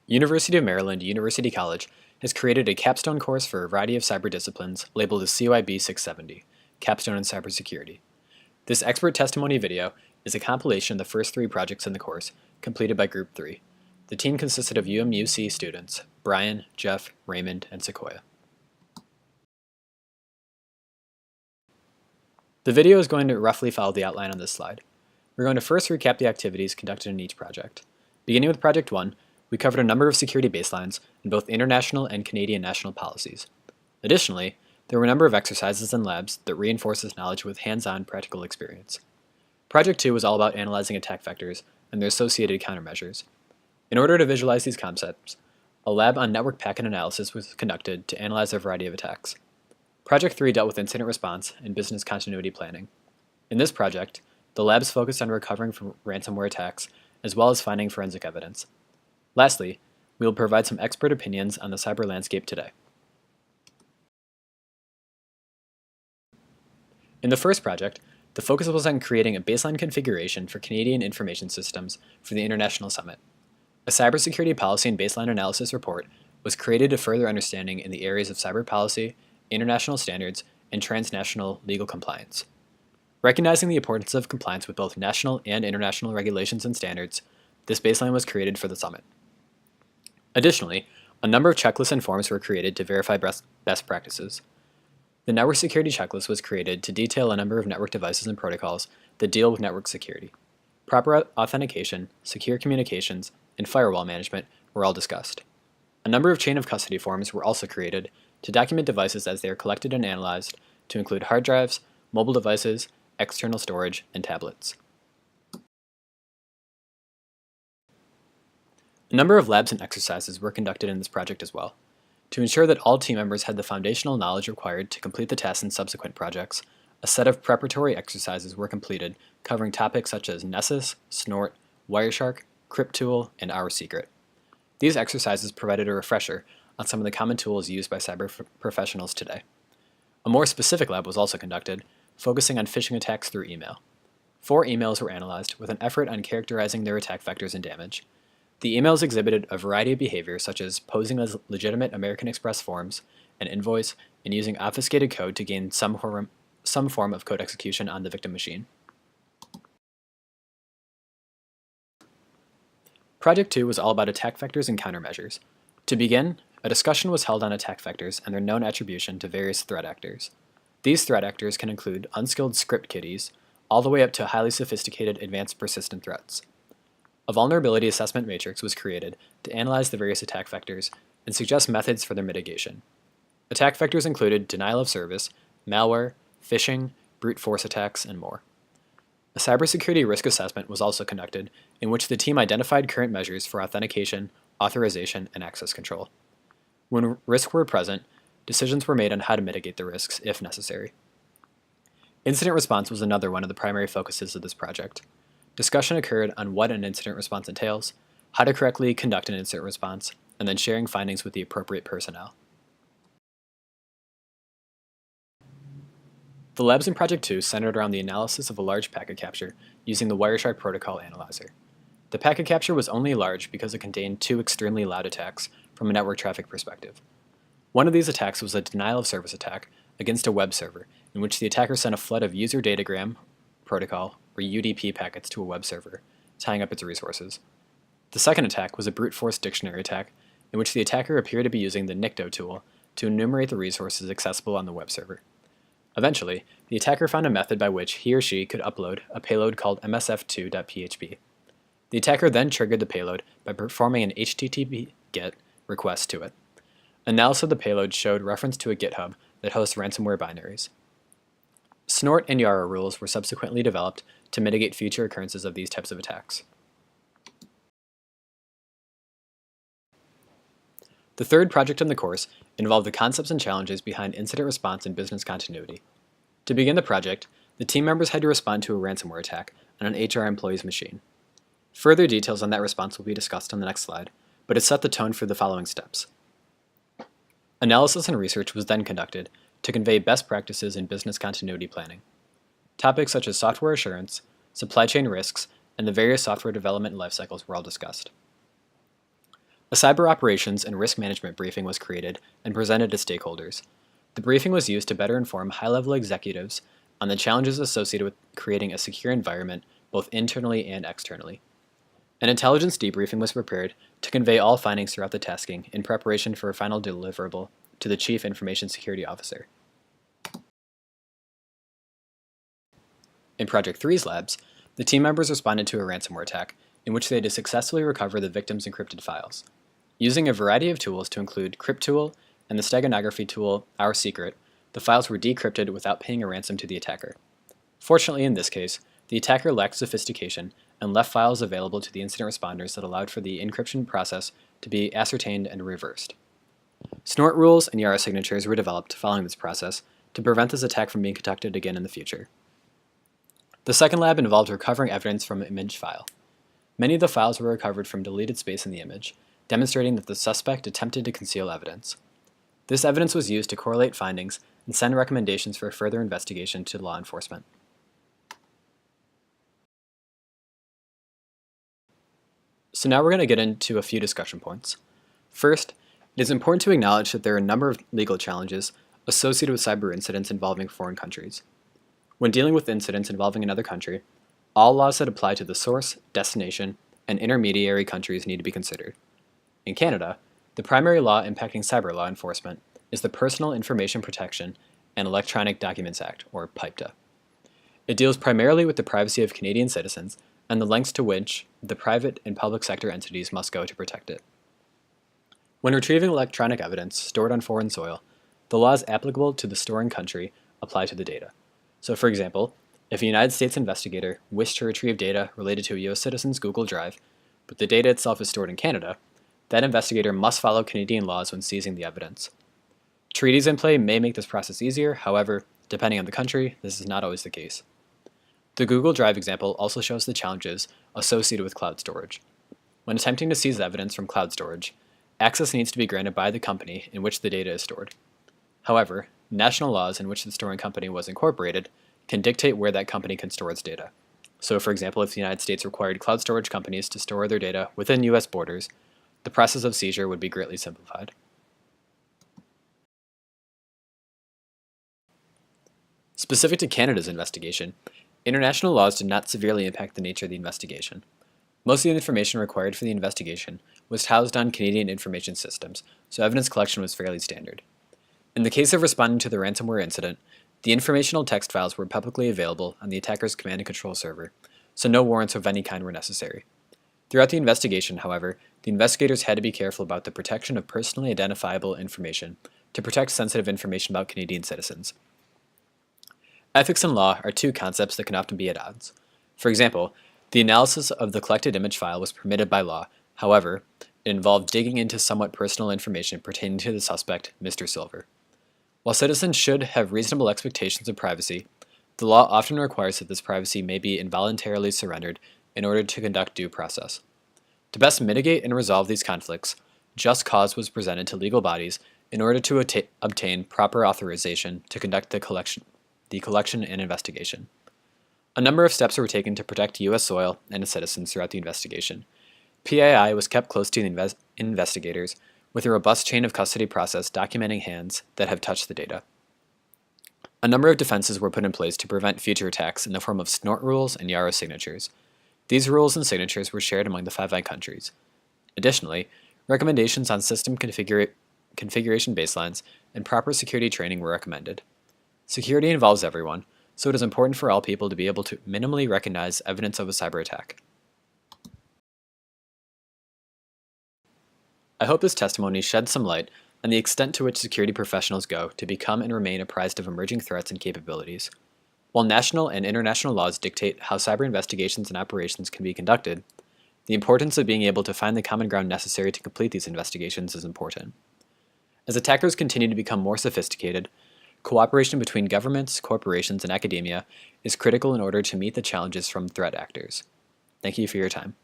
University of Maryland University College has created a capstone course for a variety of cyber disciplines labeled as CYB 670, Capstone in Cybersecurity. This expert testimony video is a compilation of the first 3 projects in the course, completed by Group 3. The team consisted of UMUC students, Brian, Jeff, Raymond, and Sequoia. The video is going to roughly follow the outline on this slide. We're going to first recap the activities conducted in each project. Beginning with Project 1, we covered a number of security baselines in both international and Canadian national policies. Additionally, there were a number of exercises and labs that reinforce this knowledge with hands-on practical experience. Project 2 was all about analyzing attack vectors and their associated countermeasures. In order to visualize these concepts, a lab on network packet analysis was conducted to analyze a variety of attacks. Project 3 dealt with incident response and business continuity planning. In this project, the labs focused on recovering from ransomware attacks as well as finding forensic evidence. Lastly, we will provide some expert opinions on the cyber landscape today. In the first project, the focus was on creating a baseline configuration for Canadian information systems for the International Summit. A cybersecurity policy and baseline analysis report was created to further understanding in the areas of cyber policy, international standards, and transnational legal compliance. Recognizing the importance of compliance with both national and international regulations and standards, this baseline was created for the summit. Additionally, a number of checklists and forms were created to verify best practices. The network security checklist was created to detail a number of network devices and protocols that deal with network security. Proper authentication, secure communications, and firewall management were all discussed. A number of chain of custody forms were also created to document devices as they are collected and analyzed, to include hard drives, mobile devices, external storage, and tablets. A number of labs and exercises were conducted in this project as well. To ensure that all team members had the foundational knowledge required to complete the tasks in subsequent projects, a set of preparatory exercises were completed covering topics such as Nessus, Snort, Wireshark, CryptTool, and Our Secret. These exercises provided a refresher on some of the common tools used by cyber professionals today. A more specific lab was also conducted, focusing on phishing attacks through email. 4 emails were analyzed with an effort on characterizing their attack vectors and damage. The emails exhibited a variety of behavior such as posing as legitimate American Express forms, an invoice, and using obfuscated code to gain some form of code execution on the victim machine. Project 2 was all about attack vectors and countermeasures. To begin, a discussion was held on attack vectors and their known attribution to various threat actors. These threat actors can include unskilled script kiddies, all the way up to highly sophisticated advanced persistent threats. A vulnerability assessment matrix was created to analyze the various attack vectors and suggest methods for their mitigation. Attack vectors included denial of service, malware, phishing, brute force attacks, and more. A cybersecurity risk assessment was also conducted, in which the team identified current measures for authentication, authorization, and access control. When risks were present, decisions were made on how to mitigate the risks if necessary. Incident response was another one of the primary focuses of this project. Discussion occurred on what an incident response entails, how to correctly conduct an incident response, and then sharing findings with the appropriate personnel. The labs in Project 2 centered around the analysis of a large packet capture using the Wireshark protocol analyzer. The packet capture was only large because it contained 2 extremely loud attacks from a network traffic perspective. One of these attacks was a denial of service attack against a web server, in which the attacker sent a flood of user datagram protocol, or UDP packets, to a web server, tying up its resources. The second attack was a brute force dictionary attack, in which the attacker appeared to be using the NICTO tool to enumerate the resources accessible on the web server. Eventually, the attacker found a method by which he or she could upload a payload called msf2.php. The attacker then triggered the payload by performing an HTTP GET request to it. Analysis of the payload showed reference to a GitHub that hosts ransomware binaries. Snort and Yara rules were subsequently developed to mitigate future occurrences of these types of attacks. The third project in the course involved the concepts and challenges behind incident response and business continuity. To begin the project, the team members had to respond to a ransomware attack on an HR employee's machine. Further details on that response will be discussed on the next slide, but it set the tone for the following steps. Analysis and research was then conducted to convey best practices in business continuity planning. Topics such as software assurance, supply chain risks, and the various software development life cycles were all discussed. A cyber operations and risk management briefing was created and presented to stakeholders. The briefing was used to better inform high-level executives on the challenges associated with creating a secure environment both internally and externally. An intelligence debriefing was prepared to convey all findings throughout the tasking in preparation for a final deliverable to the Chief Information Security Officer. In Project 3's labs, the team members responded to a ransomware attack in which they had to successfully recover the victim's encrypted files. Using a variety of tools to include CryptTool and the steganography tool Our Secret, the files were decrypted without paying a ransom to the attacker. Fortunately, in this case, the attacker lacked sophistication and left files available to the incident responders that allowed for the encryption process to be ascertained and reversed. Snort rules and Yara signatures were developed following this process to prevent this attack from being conducted again in the future. The second lab involved recovering evidence from an image file. Many of the files were recovered from deleted space in the image, demonstrating that the suspect attempted to conceal evidence. This evidence was used to correlate findings and send recommendations for further investigation to law enforcement. So now we're going to get into a few discussion points. First, it is important to acknowledge that there are a number of legal challenges associated with cyber incidents involving foreign countries. When dealing with incidents involving another country, all laws that apply to the source, destination, and intermediary countries need to be considered. In Canada, the primary law impacting cyber law enforcement is the Personal Information Protection and Electronic Documents Act, or PIPTA. It deals primarily with the privacy of Canadian citizens and the lengths to which the private and public sector entities must go to protect it. When retrieving electronic evidence stored on foreign soil, the laws applicable to the storing country apply to the data. So for example, if a United States investigator wished to retrieve data related to a U.S. citizen's Google Drive, but the data itself is stored in Canada, that investigator must follow Canadian laws when seizing the evidence. Treaties in play may make this process easier, however, depending on the country, this is not always the case. The Google Drive example also shows the challenges associated with cloud storage. When attempting to seize evidence from cloud storage, access needs to be granted by the company in which the data is stored. However, national laws in which the storing company was incorporated can dictate where that company can store its data. So for example, if the United States required cloud storage companies to store their data within U.S. borders, the process of seizure would be greatly simplified. Specific to Canada's investigation, international laws did not severely impact the nature of the investigation. Most of the information required for the investigation was housed on Canadian information systems, so evidence collection was fairly standard. In the case of responding to the ransomware incident, the informational text files were publicly available on the attacker's command and control server, so no warrants of any kind were necessary. Throughout the investigation, however, the investigators had to be careful about the protection of personally identifiable information to protect sensitive information about Canadian citizens. Ethics and law are two concepts that can often be at odds. For example, the analysis of the collected image file was permitted by law, however, it involved digging into somewhat personal information pertaining to the suspect, Mr. Silver. While citizens should have reasonable expectations of privacy, the law often requires that this privacy may be involuntarily surrendered in order to conduct due process. To best mitigate and resolve these conflicts, just cause was presented to legal bodies in order to obtain proper authorization to conduct the collection and investigation. A number of steps were taken to protect U.S. soil and its citizens throughout the investigation. PII was kept close to the investigators, with a robust chain of custody process documenting hands that have touched the data. A number of defenses were put in place to prevent future attacks in the form of snort rules and Yara signatures. These rules and signatures were shared among the 5 countries. Additionally, recommendations on system configuration baselines and proper security training were recommended. Security involves everyone, so it is important for all people to be able to minimally recognize evidence of a cyber attack. I hope this testimony sheds some light on the extent to which security professionals go to become and remain apprised of emerging threats and capabilities. While national and international laws dictate how cyber investigations and operations can be conducted, the importance of being able to find the common ground necessary to complete these investigations is important. As attackers continue to become more sophisticated, cooperation between governments, corporations, and academia is critical in order to meet the challenges from threat actors. Thank you for your time.